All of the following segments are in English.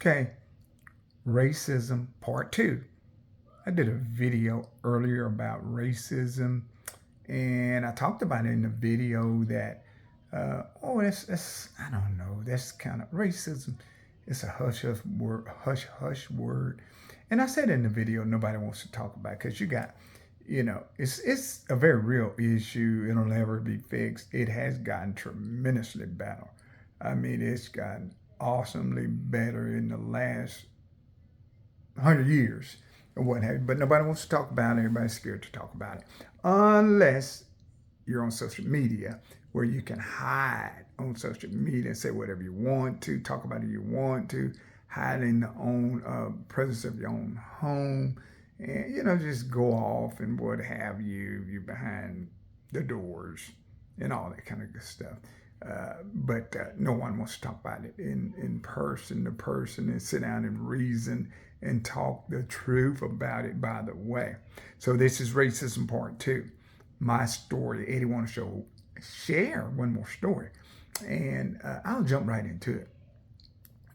Okay, racism part two. I did a video earlier about racism, and I talked about it in the video that, that's I don't know, that's kind of racism. It's a hush hush word, and I said in the video nobody wants to talk about because you got, it's a very real issue. It'll never be fixed. It has gotten tremendously better. I mean, it's gotten awesomely better in the last 100 years or what have you. But nobody wants to talk about it. Everybody's scared to talk about it. Unless you're on social media where you can hide on social media and say whatever you want to, talk about it you want to, hide in the own presence of your own home, and just go off and what have you. You behind the doors and all that kind of good stuff. But no one wants to talk about it in person to person and sit down and reason and talk the truth about it, by the way. So this is racism part two. My story. Eddie want to share one more story. And I'll jump right into it.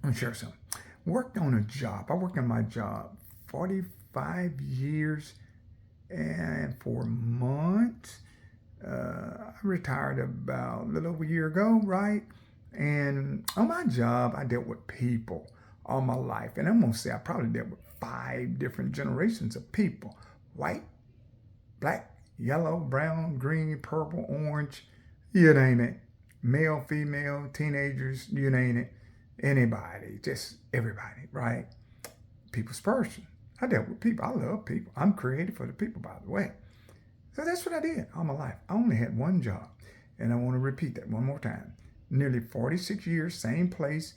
I'll share something. Worked on a job. I worked on my job 45 years and 4 months. I retired about a little over a year ago, right? And on my job, I dealt with people all my life. And I'm going to say I probably dealt with 5 different generations of people. White, black, yellow, brown, green, purple, orange, you name it. Male, female, teenagers, you name it. Anybody, just everybody, right? People's person. I dealt with people. I love people. I'm creative for the people, by the way. So that's what I did all my life. I only had one job. And I want to repeat that one more time. Nearly 46 years, same place,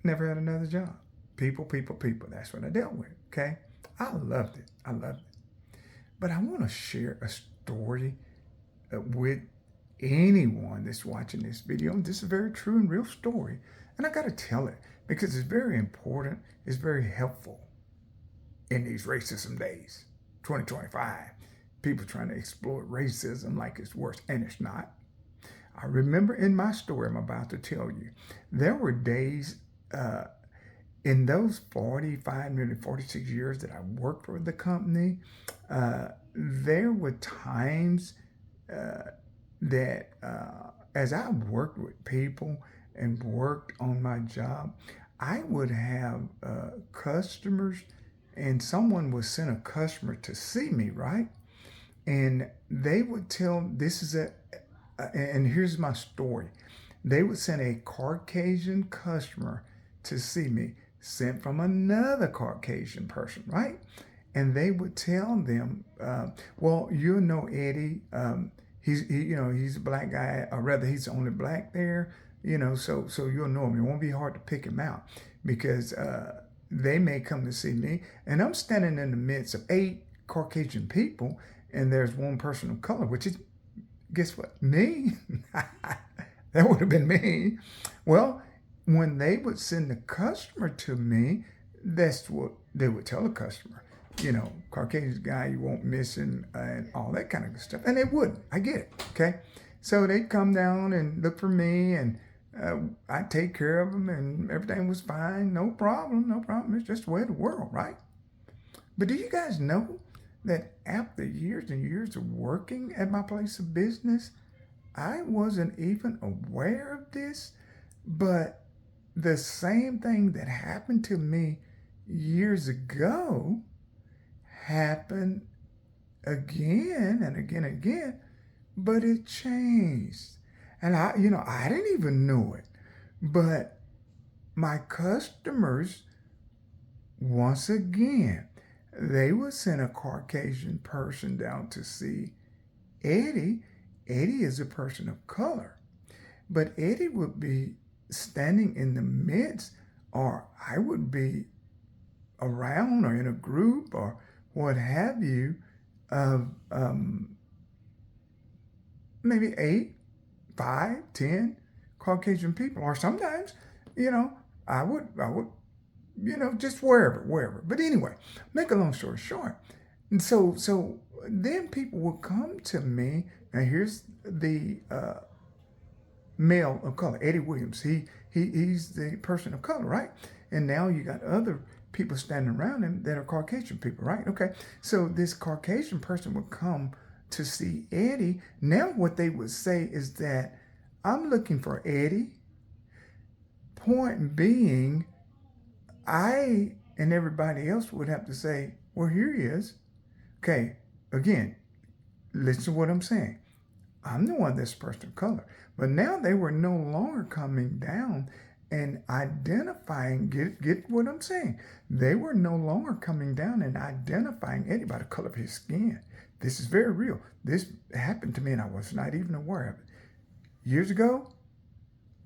never had another job. People, people, people. That's what I dealt with, okay? I loved it. I loved it. But I want to share a story with anyone that's watching this video. And this is a very true and real story. And I got to tell it because it's very important. It's very helpful in these racism days, 2025. People trying to exploit racism like it's worse, and it's not. I remember in my story I'm about to tell you, there were days in those 45, nearly 46 years that I worked for the company, there were times that as I worked with people and worked on my job, I would have customers, and someone would send a customer to see me, right? And they would tell, and here's my story. They would send a Caucasian customer to see me, sent from another Caucasian person, right? And they would tell them, well, you know Eddie, he's a black guy, or rather he's the only black there, so you'll know him. It won't be hard to pick him out because they may come to see me. And I'm standing in the midst of 8 Caucasian people, and there's one person of color, which is, guess what? Me. That would have been me. Well, when they would send the customer to me, that's what they would tell the customer. Caucasian guy you won't miss and all that kind of good stuff. And they wouldn't. I get it. Okay. So they'd come down and look for me, and I'd take care of them, and everything was fine. No problem. No problem. It's just the way of the world, right? But do you guys know that after years and years of working at my place of business, I wasn't even aware of this, but the same thing that happened to me years ago happened again and again and again, but it changed. And I didn't even know it, but my customers, once again, they would send a Caucasian person down to see Eddie. Eddie is a person of color, but Eddie would be standing in the midst, or I would be around or in a group or what have you of maybe 8, 5, 10 Caucasian people, or sometimes, I would just wherever. But anyway, make a long story short. And so then people will come to me. Now here's the male of color, Eddie Williams. He's the person of color, right? And now you got other people standing around him that are Caucasian people, right? Okay. So this Caucasian person would come to see Eddie. Now what they would say is that I'm looking for Eddie. Point being, I and everybody else would have to say, well, here he is. Okay, again, listen to what I'm saying. I'm the one that's a person of color. But now they were no longer coming down and identifying, get what I'm saying. They were no longer coming down and identifying Eddie by the color of his skin. This is very real. This happened to me and I was not even aware of it. Years ago,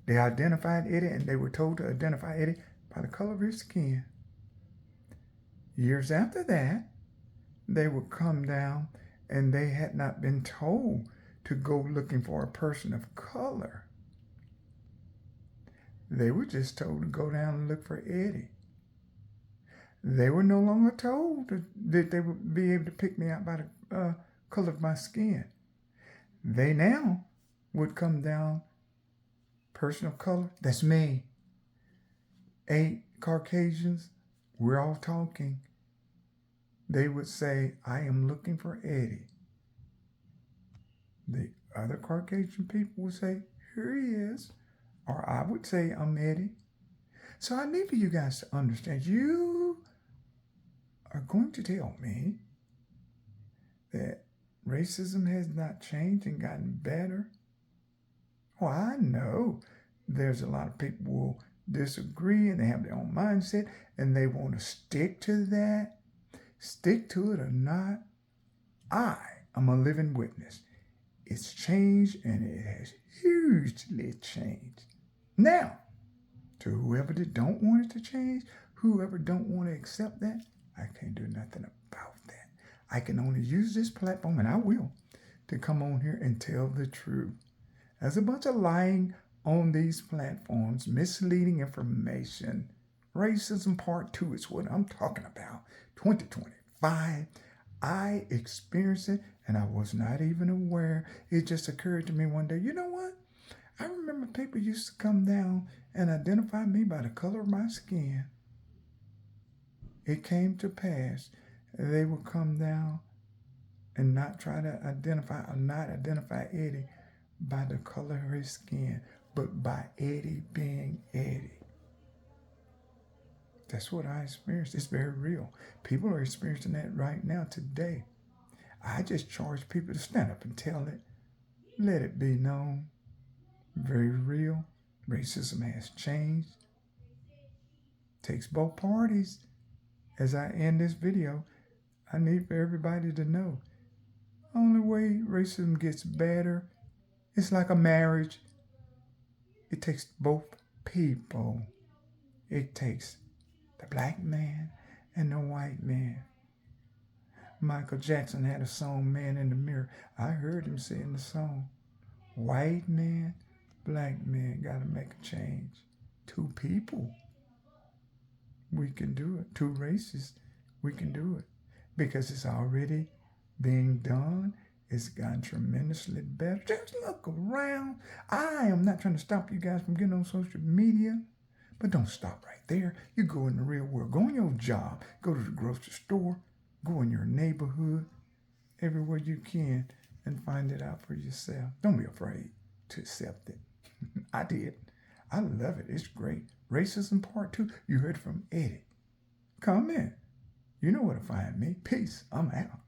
they identified Eddie and they were told to identify Eddie by the color of his skin. Years after that, they would come down and they had not been told to go looking for a person of color. They were just told to go down and look for Eddie. They were no longer told that they would be able to pick me out by the color of my skin. They now would come down, person of color, that's me. 8 Caucasians, we're all talking. They would say, I am looking for Eddie. The other Caucasian people would say, here he is. Or I would say, I'm Eddie. So I need for you guys to understand, you are going to tell me that racism has not changed and gotten better. Oh, I know there's a lot of people who will disagree and they have their own mindset and they want to stick to that. Stick to it or not, I am a living witness. It's changed and it has hugely changed. Now, to whoever that don't want it to change, whoever don't want to accept that, I can't do nothing about that. I can only use this platform, and I will, to come on here and tell the truth. There's a bunch of lying on these platforms, misleading information. Racism Part 2 is what I'm talking about. 2025. I experienced it and I was not even aware. It just occurred to me one day, you know what? I remember people used to come down and identify me by the color of my skin. It came to pass. They would come down and not try to identify or not identify Eddie by the color of his skin, but by Eddie being Eddie. That's what I experienced. It's very real. People are experiencing that right now today. I just charge people to stand up and tell it. Let it be known. Very real. Racism has changed. Takes both parties. As I end this video, I need for everybody to know. Only way racism gets better, it's like a marriage. It takes both people. It takes the black man and the white man. Michael Jackson had a song, Man in the Mirror. I heard him say in the song, white man, black man, gotta make a change. 2 people, we can do it. 2 races, we can do it. Because it's already being done. It's gotten tremendously better. Just look around. I am not trying to stop you guys from getting on social media. But don't stop right there. You go in the real world. Go on your job. Go to the grocery store. Go in your neighborhood. Everywhere you can and find it out for yourself. Don't be afraid to accept it. I did. I love it. It's great. Racism Part 2. You heard from Eddie. Comment. You know where to find me. Peace. I'm out.